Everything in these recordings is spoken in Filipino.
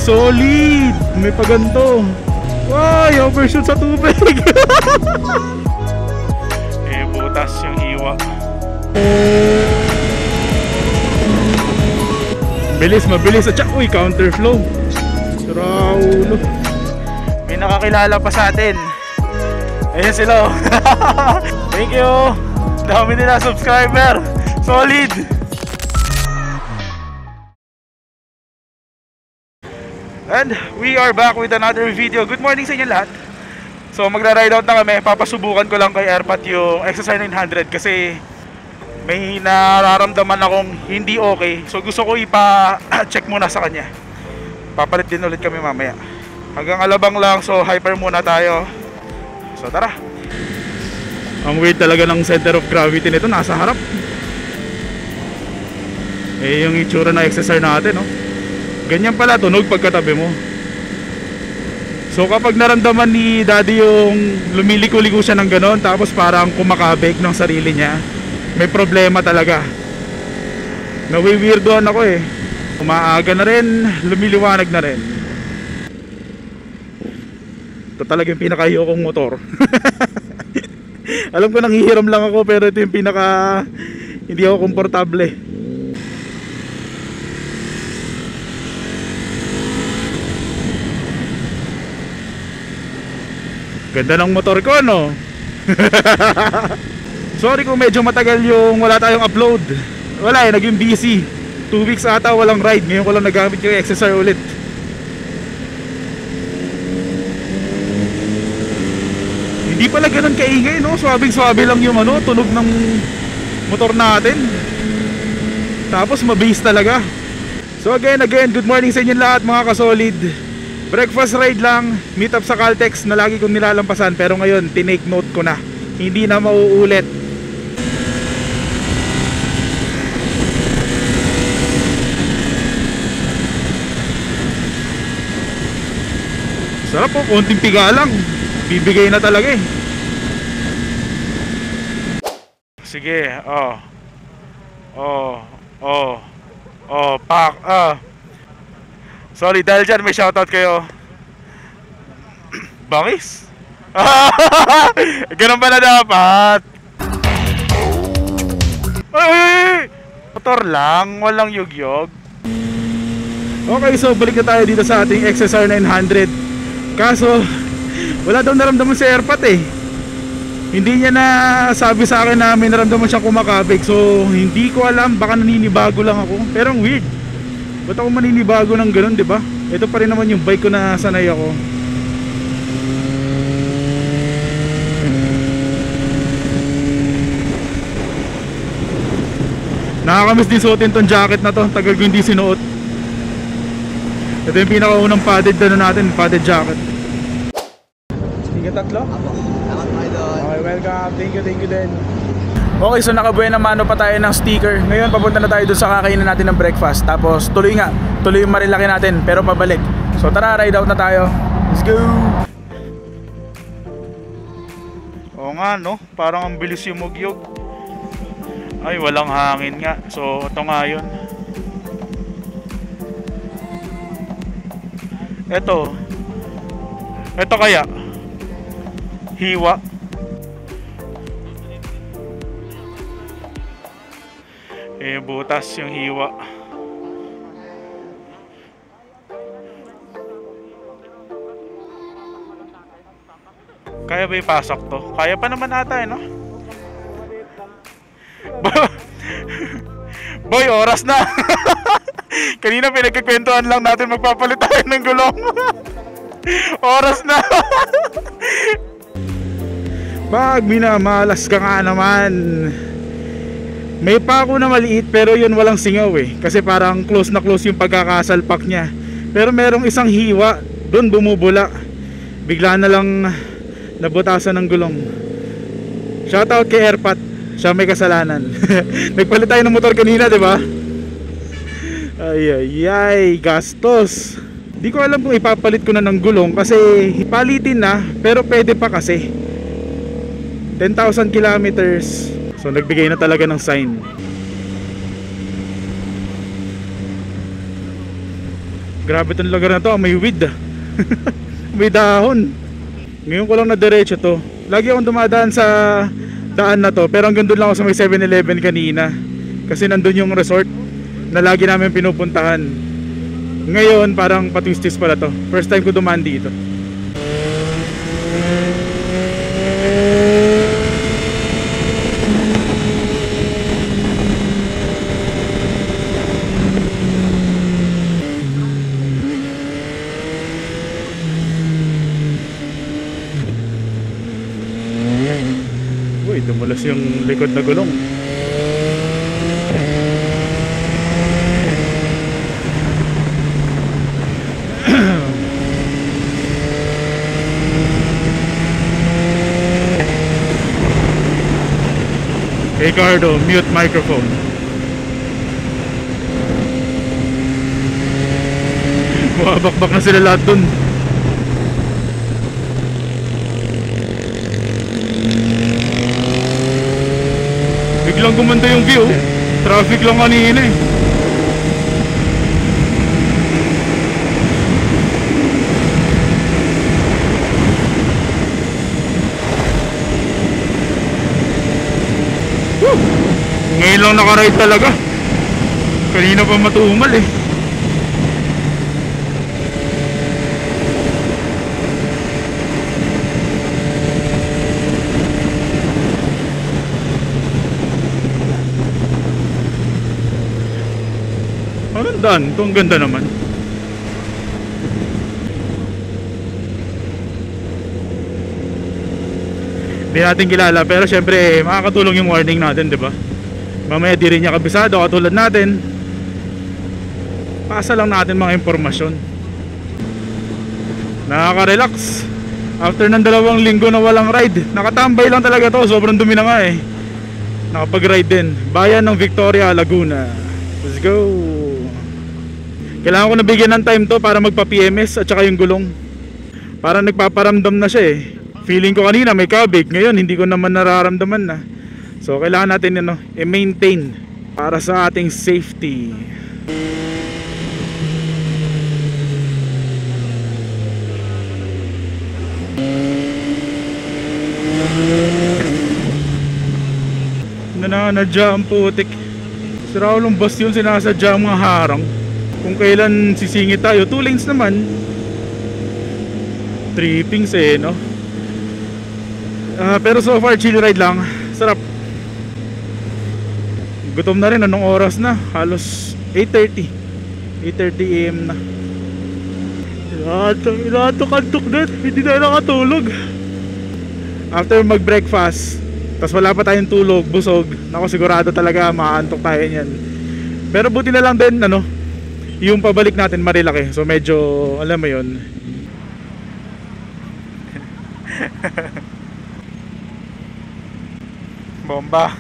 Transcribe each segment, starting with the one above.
solid! May paganto. Wow, overshoot sa tubig. Eh, butas yung hiwa. Bilis, mabilis. At uy, counterflow. Raulo. May nakakilala pa sa atin. Ayan sila. Thank you. Dami nila subscriber. Solid. And we are back with another video. Good morning sa inyo lahat. So magra-ride out na kami. Papasubukan ko lang kay Airpat yung XSR 900 kasi may nararamdaman akong hindi okay. So gusto ko ipa-check muna sa kanya. Papalit din ulit kami mamaya. Hanggang Alabang lang, so hyper muna tayo. So tara. Ang weird talaga ng center of gravity nito, nasa harap. Eh yung itsura na XSR natin, no? Ganyan pala tunog pagkatabi mo. So kapag naramdaman ni Daddy yung lumiliko-liko siya ng ganon, tapos parang kumakabig ng sarili niya, may problema talaga. Nawi-weirdoan ako eh. Umaaga na rin, lumiliwanag na rin. Ito talaga yung pinaka-ayokong motor. Alam ko nanghihiram lang ako, pero ito yung pinaka hindi ako komportable. Ganda ng motor ko, no? Sorry kung medyo matagal yung wala tayong upload. Wala eh, naging busy. 2 weeks ata walang ride. Ngayon ko lang nagamit yung XSR ulit. Hindi pala ganun kaingay, no? Swabing-swabe lang yung tunog ng motor natin. Tapos mabase talaga. So again, good morning sa inyo lahat mga kasolid. Breakfast ride lang, meet up sa Caltex na lagi kong nilalampasan, pero ngayon tinake note ko na, hindi na mauulit. Sarap po, konting piga lang, bibigay na talaga eh. Sige, pak, sorry, dahil dyan may shoutout kayo. Bangis. Ganun pala dapat. Ay! Motor lang, walang yugyog. Okay, so balik na tayo dito sa ating XSR 900. Kaso wala daw naramdaman si Airpat eh. Hindi niya na sabi sa akin na may naramdaman siyang kumakabig. So hindi ko alam, baka naninibago lang ako. Pero ang weird, ba't ako maninibago ng ganun, di ba? Ito pa rin naman yung bike ko na sanay ako. Nakakamiss din suotin tong jacket na to. Tagal ko hindi sinuot. Ito yung pinakaunang padded natin, padded jacket. Sige, tatlo? Okay, welcome. Thank you din. Okay, so nakabuena mano pa tayo ng sticker. Ngayon papunta na tayo doon sa kakainin natin ng breakfast. Tapos tuloy yung Marilaki natin, pero pabalik. So tara, ride out na tayo. Let's go. Oo nga, no? Parang ang bilis yung mugyog. Ay, walang hangin nga. So ito nga yun. Ito kaya hiwa. Eh, butas yung hiwa. Kaya ba ipasok to? Kaya pa naman ata eh, no? Boy, oras na. Kanina pinagkikwentuhan lang natin, magpapalit tayo ng gulong. Oras na. Pag minamalas ka nga naman. May pako na maliit pero yun walang singaw eh. Kasi parang close na close yung pagkakasalpak niya. Pero merong isang hiwa, doon bumubula. Bigla na lang nabutasan ng gulong. Shoutout kay Airpat, siya may kasalanan. Nagpalit tayo ng motor kanina, di ba? Ay, gastos. Di ko alam kung ipapalit ko na ng gulong kasi palitin na, pero pwede pa kasi. 10,000 kilometers. So nagbigay na talaga ng sign. Grabe itong lugar na to, may weed ah. May dahon. Ngayon ko lang na diretso to. Lagi akong dumadaan sa daan na to, pero hanggang doon lang ako sa may 7-Eleven kanina. Kasi nandun yung resort na lagi namin pinupuntahan. Ngayon parang patwistis pala to. First time ko dumaan dito. Uy, dumulas yung likod na gulong. Ricardo, mute microphone. Bumabakbak na sila lahat dun. Biglang gumanda yung view. Traffic lang kanina eh. Woo! Ngayon lang nakaride talaga. Kanina pa matumal eh. Anong daan? Ito ang ganda naman. Hindi natin kilala, pero syempre makakatulong yung warning natin, di ba? Mamaya di rin niya kabisado katulad natin. Pasa lang natin mga impormasyon. Nakaka-relax. After ng 2 linggo na walang ride, nakatambay lang talaga to. Sobrang dumi na nga eh. Nakapag-ride din. Bayan ng Victoria, Laguna. Let's go. Kailangan ko nabigyan ng time to para magpa-PMS at saka yung gulong. Para nagpaparamdam na siya eh. Feeling ko kanina may kabig, ngayon hindi ko naman nararamdaman na. So kailangan natin i-maintain para sa ating safety. Nananadya ang putik. Sira ulong bus yun, sinasadya ang mga harang. Kung kailan sisingit tayo, 2 lanes naman. Trippings eh, no? Pero so far chill ride lang. Sarap. Gutom na rin, anong oras na? Halos 8:30 AM na. Lahat to kantok din. Hindi tayo nakatulog. After mag breakfast, tas wala pa tayong tulog, busog, nako sigurado talaga makaantok tayo niyan. Pero buti na lang din yung pabalik natin Marilaki. So medyo alam mo yun. Bomba.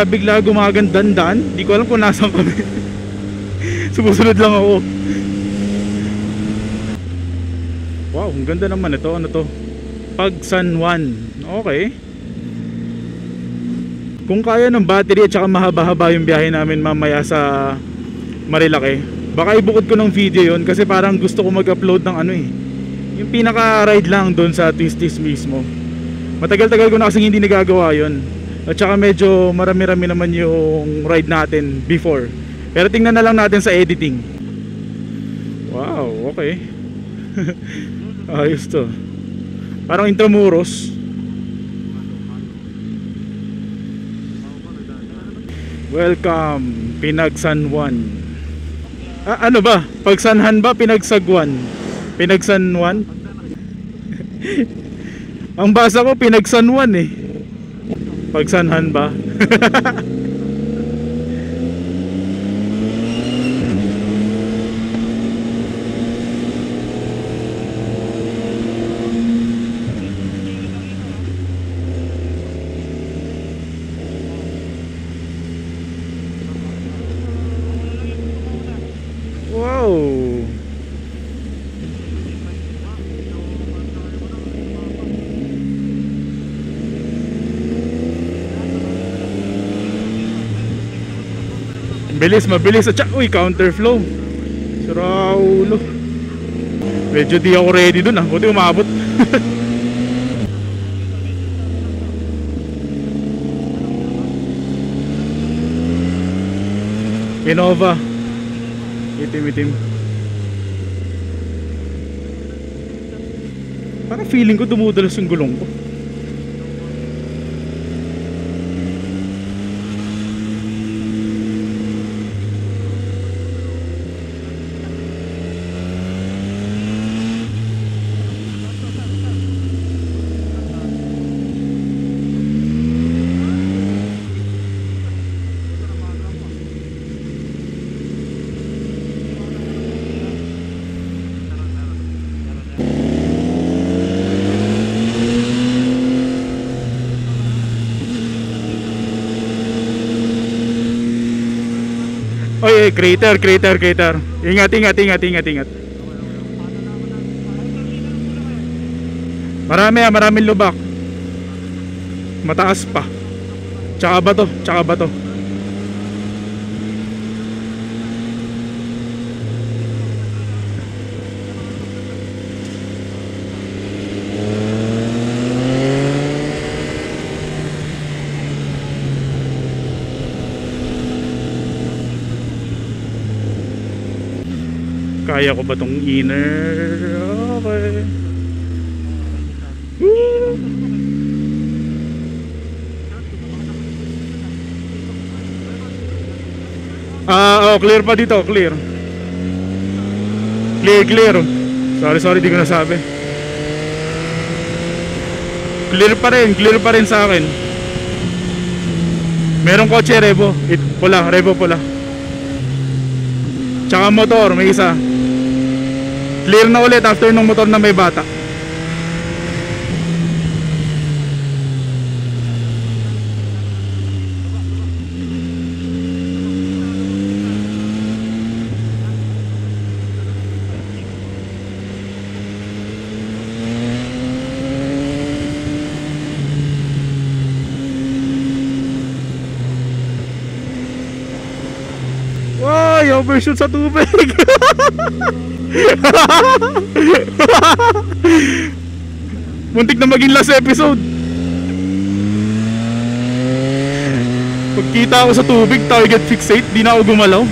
Bigla gumagandang daan. Di ko alam kung nasaan kami. Sumusunod lang ako. Wow, ang ganda naman ito. Ano to? Pag San Juan. Okay. Kung kaya ng battery at saka mahaba-haba yung biyahe namin mamaya sa Marilaki, baka ibukod ko ng video yon kasi parang gusto ko mag-upload ng Yung pinaka-ride lang doon sa Twisties mismo. Matagal-tagal ko na kasing hindi nagagawa yun. At saka medyo marami-rami naman yung ride natin before. Pero tingnan na lang natin sa editing. Wow, okay. Ayos to. Parang Intramuros. Welcome, Pinagsan 1. Ano ba? Pagsanhan ba? Pinagsagwan? Pinagsan 1? Ang basa ko Pinagsan 1 eh. Pagsanhan ba? Wow. Bilis, mabilis. At uy, counterflow. Saraulo. Medyo di ako ready dun ah. Buti umabot. Innova. Itim-itim. Parang feeling ko dumudulas yung gulong ko. Oy, crater. Ingat. Maraming lubak. Mataas pa. Tsaka bato. Kaya ko ba tong inner? Okay. Woo! Oh, clear pa dito, clear. Clear. Sorry, di ko nasabi. Clear pa rin sa akin. Merong kotse Revo, Revo pula. Tsaka motor, may isa. Clear na ulit after ng motor na may bata. Ay, overshoot sa tubig. Muntik na maging last episode. Pagkita ako sa tubig, target fixate, di na ako gumalaw.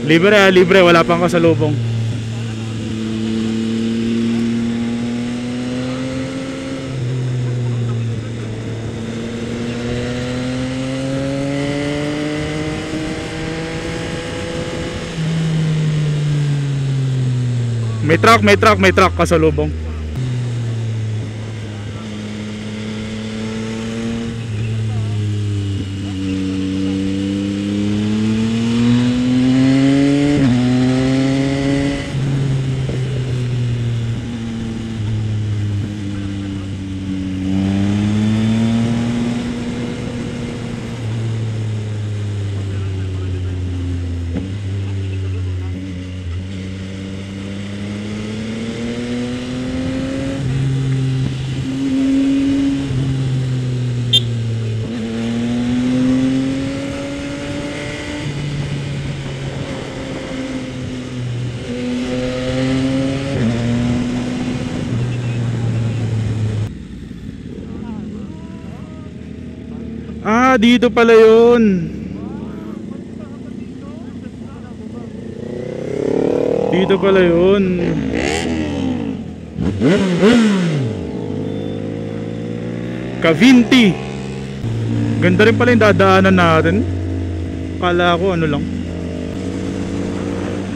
Libre, wala pang kasalubong. May truck kasalubong. Ah, dito pala yun. Dito pala yun. Cavinti. Ganda rin pala yung dadaanan natin. Kala ko ano lang.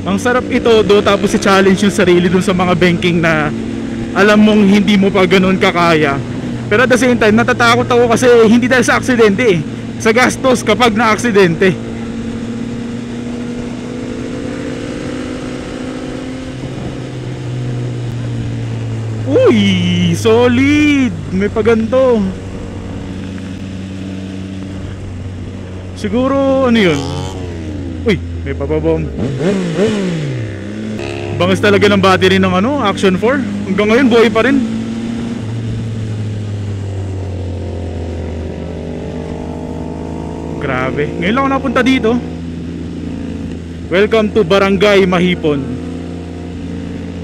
Ang sarap ito do, tapos i-challenge yung sarili dun sa mga banking na alam mong hindi mo pa ganun kakaya. Pero at the same time natatakot ako kasi hindi dahil sa aksidente eh, sa gastos kapag na-aksidente. Uy, solid. May paganto. Siguro ano yun. Uy, may papabom. Bangas talaga ng battery ng ano, Action 4. Hanggang ngayon buhay pa rin. Grabe. Ngayon lang ako napunta dito. Welcome to Barangay Mahipon.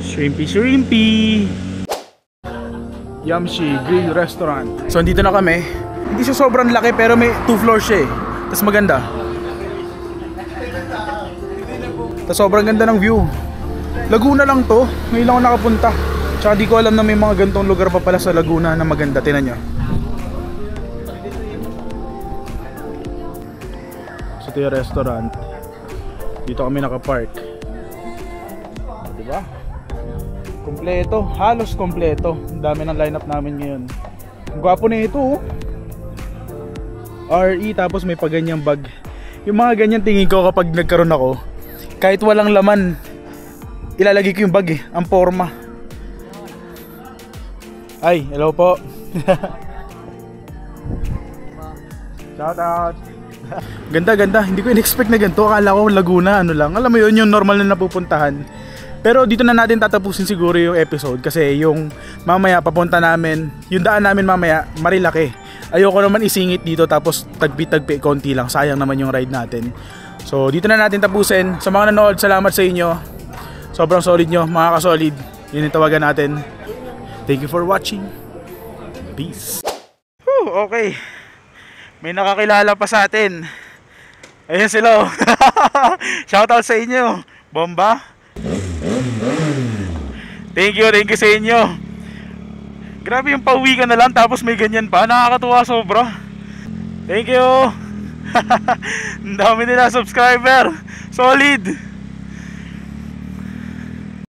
Shrimpy Shrimpy. Yamshi Grill Restaurant. So andito na kami. Hindi siya sobrang laki pero may 2 floors siya eh. Tapos maganda. Tapos sobrang ganda ng view. Laguna lang to. Ngayon lang ako nakapunta. Tsaka di ko alam na may mga gantong lugar pa pala sa Laguna na maganda. Tingnan nyo. So ito yung restaurant. Dito kami nakapark. Diba? Kompleto. Halos kompleto. Ang dami ng lineup namin ngayon. Ang gwapo na ito oh. RE tapos may paganyang bag. Yung mga ganyan tingin ko kapag nagkaroon ako, kahit walang laman, ilalagay ko yung bag eh, ang forma. Ay, hello po. Shout out. Ganda ganda, hindi ko in-expect na ganito. Akala ko Laguna, ano lang. Alam mo yun, yung normal na napupuntahan. Pero dito na natin tatapusin siguro yung episode kasi yung mamaya papunta namin, yung daan namin mamaya, Marilaki. Ayoko naman isingit dito tapos tagpi-tagpi konti lang. Sayang naman yung ride natin. So dito na natin tapusin. Sa mga nanood, salamat sa inyo. Sobrang solid nyo, mga kasolid. Yun yung tawagan natin. Thank you for watching. Peace. Okay. May nakakilala pa sa atin. Ayan sila. Shoutout sa inyo. Bomba. Thank you sa inyo. Grabe yung pauwi ka na lang tapos may ganyan pa. Nakakatuwa sobra. Thank you. Ang dami nila subscriber. Solid.